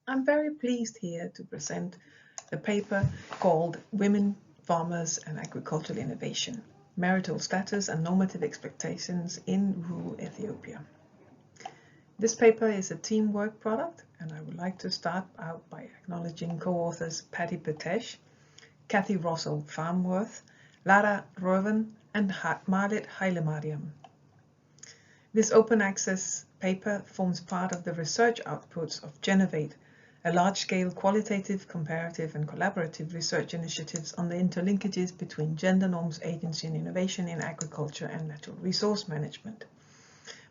I'm very pleased here to present the paper called Women, Farmers and Agricultural Innovation, Marital Status and Normative Expectations in Rural Ethiopia. This paper is a teamwork product, and I would like to start out by acknowledging co-authors Patty Patesh, Kathy Rossell-Farmworth, Lara Rowan and Malit Hailemariam. This open access paper forms part of the research outputs of Genovate, a large-scale qualitative, comparative and collaborative research initiatives on the interlinkages between gender norms, agency and innovation in agriculture and natural resource management.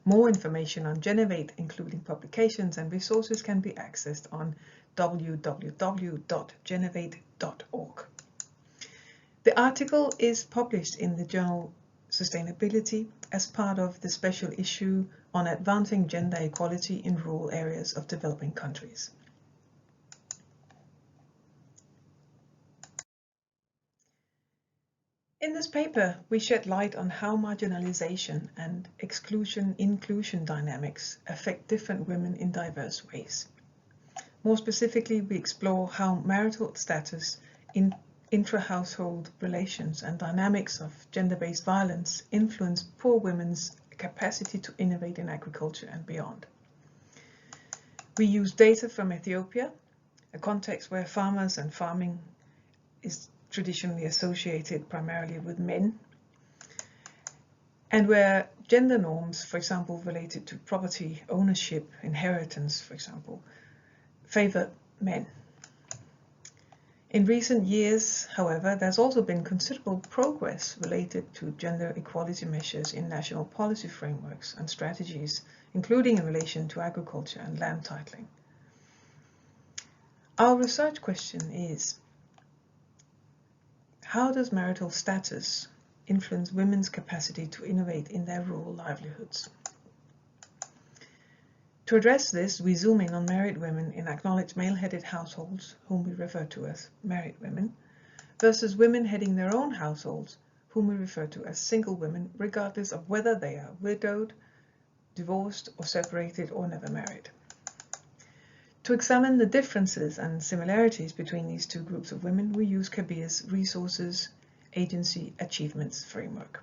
More information on Genovate, including publications and resources, can be accessed on www.genovate.org. The article is published in the journal Sustainability as part of the special issue on advancing gender equality in rural areas of developing countries. In this paper, we shed light on how marginalization and exclusion-inclusion dynamics affect different women in diverse ways. More specifically, we explore how marital status, intra-household relations and dynamics of gender-based violence influence poor women's capacity to innovate in agriculture and beyond. We use data from Ethiopia, a context where farmers and farming is traditionally associated primarily with men, and where gender norms, for example, related to property ownership, inheritance, for example, favor men. In recent years, however, there's also been considerable progress related to gender equality measures in national policy frameworks and strategies, including in relation to agriculture and land titling. Our research question is, how does marital status influence women's capacity to innovate in their rural livelihoods? To address this, we zoom in on married women in acknowledged male-headed households, whom we refer to as married women, versus women heading their own households, whom we refer to as single women, regardless of whether they are widowed, divorced, or separated, or never married. To examine the differences and similarities between these two groups of women, we use Kabir's Resources Agency Achievements framework.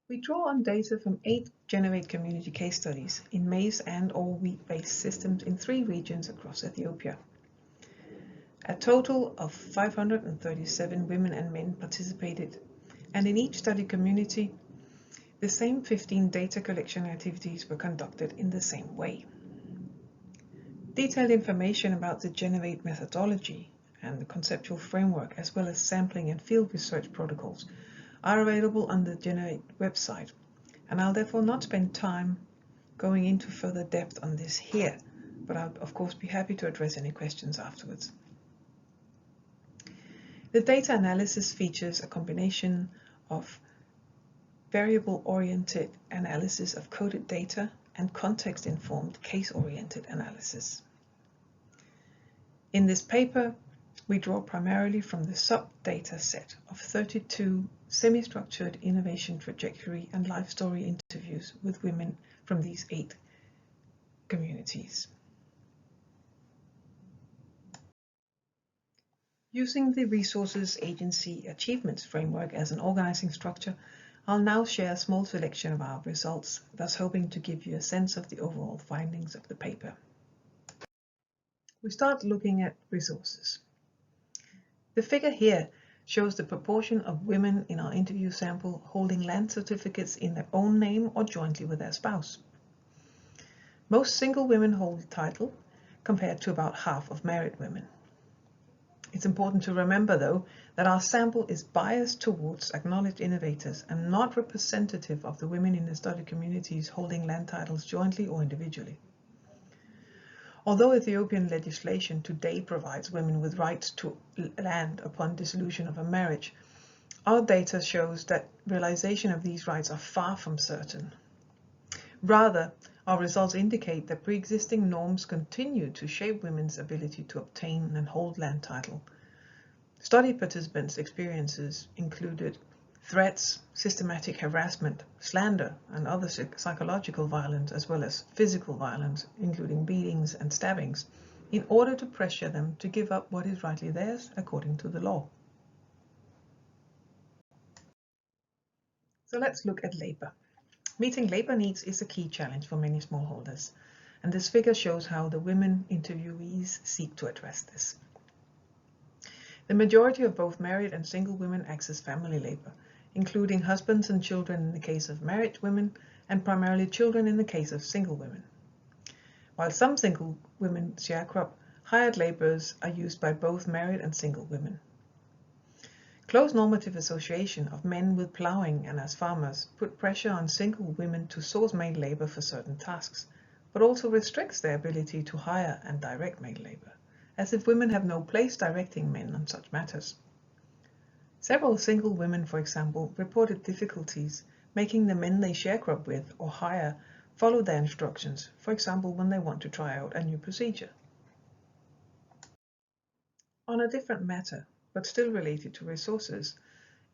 We draw on data from 8 Genovate community case studies in maize and/or wheat-based systems in 3 regions across Ethiopia. A total of 537 women and men participated, and in each study community, the same 15 data collection activities were conducted in the same way. Detailed information about the Genovate methodology and the conceptual framework, as well as sampling and field research protocols, are available on the Genovate website, and I'll therefore not spend time going into further depth on this here, but I'll of course be happy to address any questions afterwards. The data analysis features a combination of variable-oriented analysis of coded data and context-informed case-oriented analysis. In this paper, we draw primarily from the sub-data set of 32 semi-structured innovation trajectory and life story interviews with women from these 8 communities. Using the Resources Agency Achievements framework as an organizing structure, I'll now share a small selection of our results, thus hoping to give you a sense of the overall findings of the paper. We start looking at resources. The figure here shows the proportion of women in our interview sample holding land certificates in their own name or jointly with their spouse. Most single women hold the title, compared to about half of married women. It's important to remember, though, that our sample is biased towards acknowledged innovators and not representative of the women in the study communities holding land titles jointly or individually. Although Ethiopian legislation today provides women with rights to land upon dissolution of a marriage, our data shows that realization of these rights are far from certain. Rather, our results indicate that pre-existing norms continue to shape women's ability to obtain and hold land title. Study participants' experiences included Threats, systematic harassment, slander, and other psychological violence, as well as physical violence, including beatings and stabbings, in order to pressure them to give up what is rightly theirs according to the law. So let's look at labor. Meeting labor needs is a key challenge for many smallholders, and this figure shows how the women interviewees seek to address this. The majority of both married and single women access family labor, including husbands and children in the case of married women, and primarily children in the case of single women. While some single women sharecrop, hired laborers are used by both married and single women. Close normative association of men with plowing and as farmers put pressure on single women to source maid labor for certain tasks, but also restricts their ability to hire and direct maid labor, as if women have no place directing men on such matters. Several single women, for example, reported difficulties making the men they sharecrop with or hire follow their instructions, for example when they want to try out a new procedure. On a different matter, but still related to resources,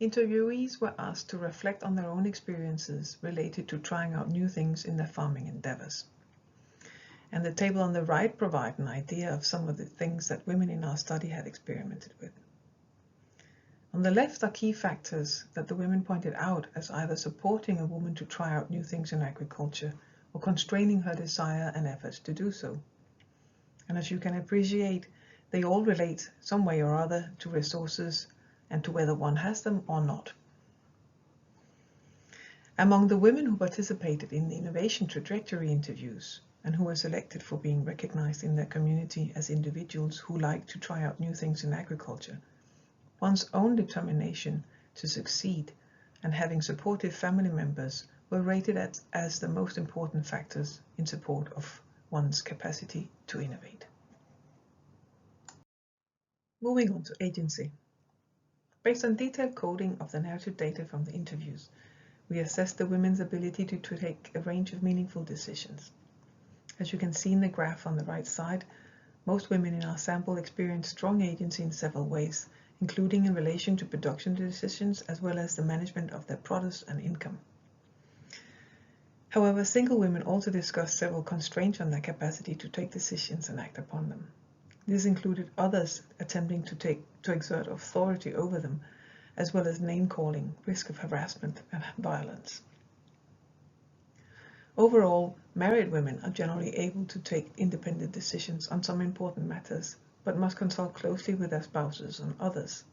interviewees were asked to reflect on their own experiences related to trying out new things in their farming endeavors. And the table on the right provides an idea of some of the things that women in our study had experimented with. On the left are key factors that the women pointed out as either supporting a woman to try out new things in agriculture or constraining her desire and efforts to do so. And as you can appreciate, they all relate some way or other to resources and to whether one has them or not. Among the women who participated in the innovation trajectory interviews and who were selected for being recognized in their community as individuals who like to try out new things in agriculture, one's own determination to succeed and having supportive family members were rated as the most important factors in support of one's capacity to innovate. Moving on to agency. Based on detailed coding of the narrative data from the interviews, we assessed the women's ability to take a range of meaningful decisions. As you can see in the graph on the right side, most women in our sample experienced strong agency in several ways, including in relation to production decisions as well as the management of their produce and income. However, single women also discussed several constraints on their capacity to take decisions and act upon them. This included others attempting to exert authority over them, as well as name-calling, risk of harassment and violence. Overall, married women are generally able to take independent decisions on some important matters, but must consult closely with their spouses on others.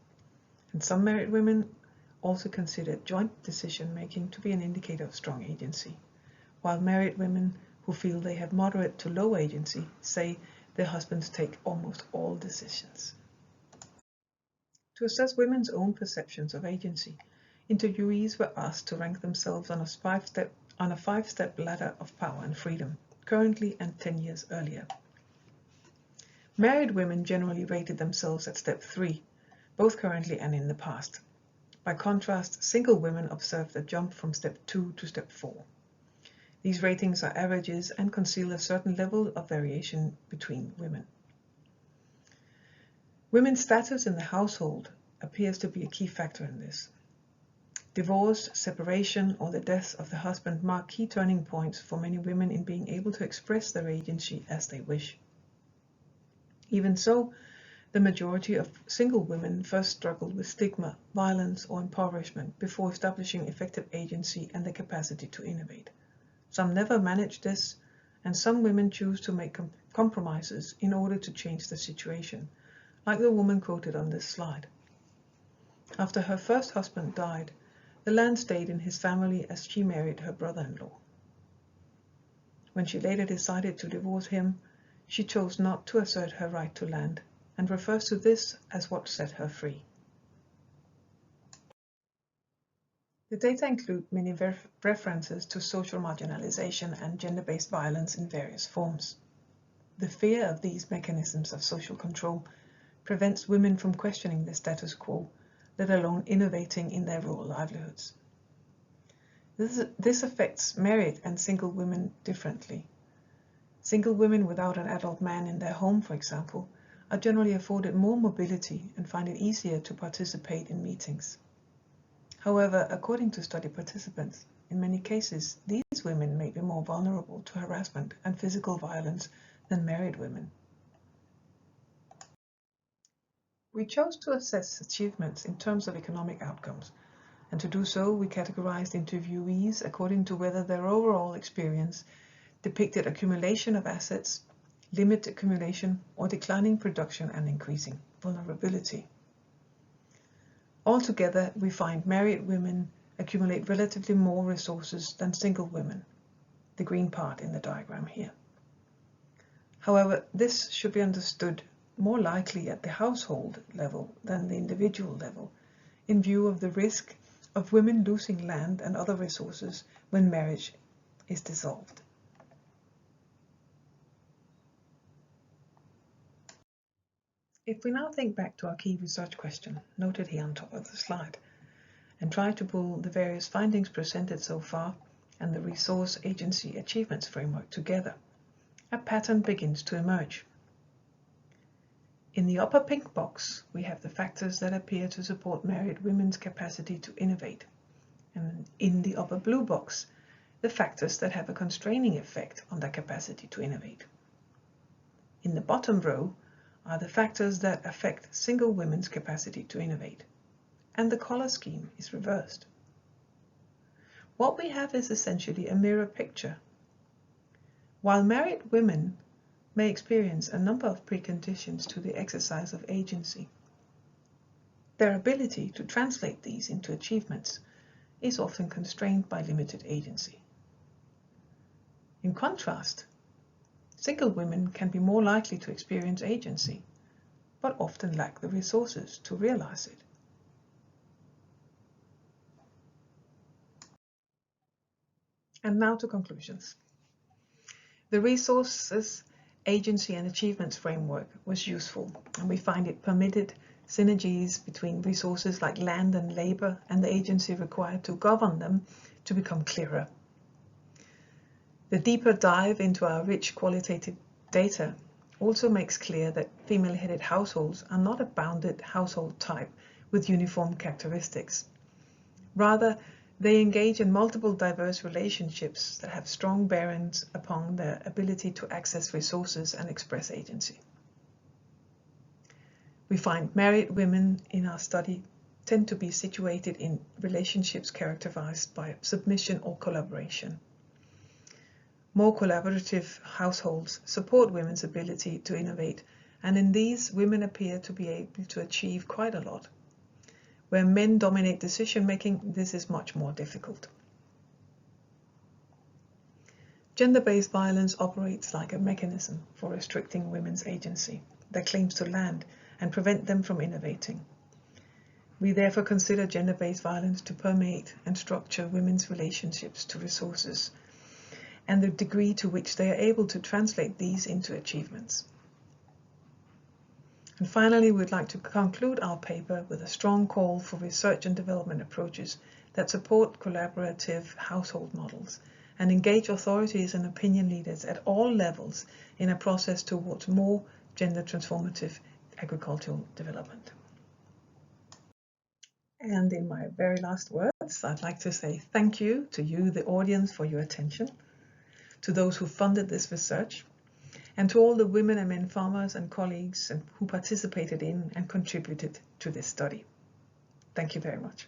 And some married women also consider joint decision-making to be an indicator of strong agency, while married women who feel they have moderate to low agency say their husbands take almost all decisions. To assess women's own perceptions of agency, interviewees were asked to rank themselves on a five-step ladder of power and freedom, currently and 10 years earlier. Married women generally rated themselves at step 3, both currently and in the past. By contrast, single women observed a jump from step 2 to step 4. These ratings are averages and conceal a certain level of variation between women. Women's status in the household appears to be a key factor in this. Divorce, separation, or the death of the husband mark key turning points for many women in being able to express their agency as they wish. Even so, the majority of single women first struggled with stigma, violence, or impoverishment before establishing effective agency and the capacity to innovate. Some never manage this, and some women choose to make compromises in order to change the situation, like the woman quoted on this slide. After her first husband died, the land stayed in his family as she married her brother-in-law. When she later decided to divorce him, she chose not to assert her right to land and refers to this as what set her free. The data include many references to social marginalization and gender-based violence in various forms. The fear of these mechanisms of social control prevents women from questioning the status quo, let alone innovating in their rural livelihoods. This affects married and single women differently. Single women without an adult man in their home, for example, are generally afforded more mobility and find it easier to participate in meetings. However, according to study participants, in many cases, these women may be more vulnerable to harassment and physical violence than married women. We chose to assess achievements in terms of economic outcomes, and to do so, we categorized interviewees according to whether their overall experience depicted accumulation of assets, limit accumulation, or declining production and increasing vulnerability. Altogether, we find married women accumulate relatively more resources than single women, the green part in the diagram here. However, this should be understood more likely at the household level than the individual level, in view of the risk of women losing land and other resources when marriage is dissolved. If we now think back to our key research question, noted here on top of the slide, and try to pull the various findings presented so far and the Resource Agency Achievements Framework together, a pattern begins to emerge. In the upper pink box, we have the factors that appear to support married women's capacity to innovate, and in the upper blue box, the factors that have a constraining effect on their capacity to innovate. In the bottom row are the factors that affect single women's capacity to innovate, and the color scheme is reversed. What we have is essentially a mirror picture. While married women may experience a number of preconditions to the exercise of agency, their ability to translate these into achievements is often constrained by limited agency. In contrast, single women can be more likely to experience agency, but often lack the resources to realize it. And now to conclusions. The Resources, Agency and Achievements framework was useful, and we find it permitted synergies between resources like land and labor and the agency required to govern them to become clearer. The deeper dive into our rich qualitative data also makes clear that female-headed households are not a bounded household type with uniform characteristics. Rather, they engage in multiple diverse relationships that have strong bearings upon their ability to access resources and express agency. We find married women in our study tend to be situated in relationships characterized by submission or collaboration. More collaborative households support women's ability to innovate, and in these, women appear to be able to achieve quite a lot. Where men dominate decision-making, this is much more difficult. Gender-based violence operates like a mechanism for restricting women's agency, their claims to land, and prevent them from innovating. We therefore consider gender-based violence to permeate and structure women's relationships to resources, and the degree to which they are able to translate these into achievements. And finally, we'd like to conclude our paper with a strong call for research and development approaches that support collaborative household models and engage authorities and opinion leaders at all levels in a process towards more gender transformative agricultural development. And in my very last words, I'd like to say thank you to you, the audience, for your attention, to those who funded this research, and to all the women and men farmers and colleagues who participated in and contributed to this study. Thank you very much.